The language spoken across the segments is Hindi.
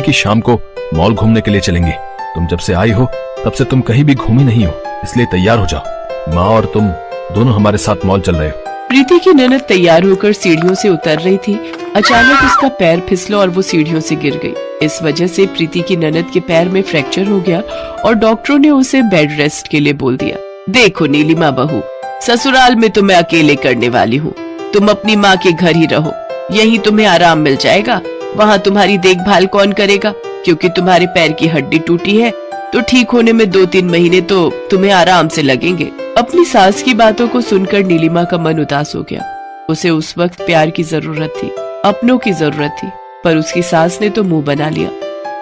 कि शाम को मॉल घूमने के लिए चलेंगे। तुम जब से आई हो तब से तुम कहीं भी घूमी नहीं हो, इसलिए तैयार हो जाओ। माँ और तुम दोनों हमारे साथ मॉल चल रहे हो। प्रीति की ननद तैयार होकर सीढ़ियों से उतर रही थी। अचानक उसका पैर फिसला और वो सीढ़ियों से गिर गई। इस वजह से प्रीति की ननद के पैर में फ्रैक्चर हो गया और डॉक्टरों ने उसे बेड रेस्ट के लिए बोल दिया। देखो नीलिमा बहू, ससुराल में तो मैं अकेले करने वाली हूँ। तुम अपनी माँ के घर ही रहो, यहीं तुम्हें आराम मिल जाएगा। वहाँ तुम्हारी देखभाल कौन करेगा, क्योंकि तुम्हारे पैर की हड्डी टूटी है तो ठीक होने में 2-3 महीने तो तुम्हें आराम से लगेंगे। अपनी सास की बातों को सुनकर नीलिमा का मन उदास हो गया। उसे उस वक्त प्यार की जरूरत थी, अपनों की जरूरत थी, पर उसकी सास ने तो मुंह बना लिया।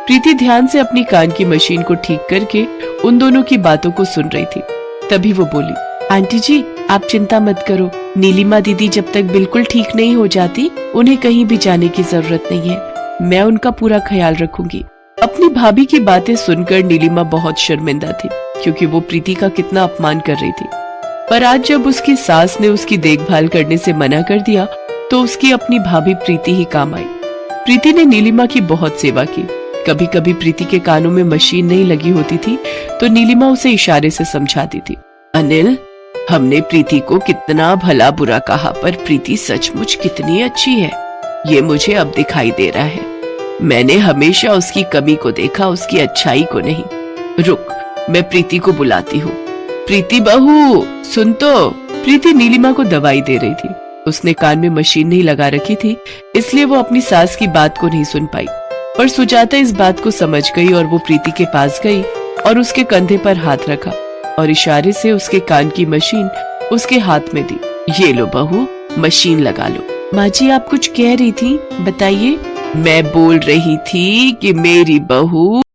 प्रीति ध्यान से अपनी कान की मशीन को ठीक करके उन दोनों की बातों को सुन रही थी। तभी वो बोली, आंटी जी आप चिंता मत करो, नीलिमा दीदी जब तक बिल्कुल ठीक नहीं हो जाती उन्हें कहीं भी जाने की जरूरत नहीं है। मैं उनका पूरा ख्याल रखूंगी। अपनी भाभी की बातें सुनकर नीलिमा बहुत शर्मिंदा थी, क्योंकि वो प्रीति का कितना अपमान कर रही थी। पर आज जब उसकी सास ने उसकी देखभाल करने से मना कर दिया तो उसकी अपनी भाभी प्रीति ही काम आई। प्रीति ने नीलिमा की बहुत सेवा की। कभी कभी प्रीति के कानों में मशीन नहीं लगी होती थी तो नीलिमा उसे इशारे से समझाती थी। अनिल, हमने प्रीति को कितना भला बुरा कहा, पर प्रीति सचमुच कितनी अच्छी है ये मुझे अब दिखाई दे रहा है। मैंने हमेशा उसकी कमी को देखा, उसकी अच्छाई को नहीं। रुक, मैं प्रीति को बुलाती हूँ। प्रीति बहू सुन तो। प्रीति नीलिमा को दवाई दे रही थी। उसने कान में मशीन नहीं लगा रखी थी, इसलिए वो अपनी सास की बात को नहीं सुन पाई। पर सुजाता इस बात को समझ गई और वो प्रीति के पास गई और उसके कंधे पर हाथ रखा और इशारे से उसके कान की मशीन उसके हाथ में दी। ये लो बहू, मशीन लगा लो। माँ जी आप कुछ कह रही थी, बताइए। मैं बोल रही थी कि मेरी बहू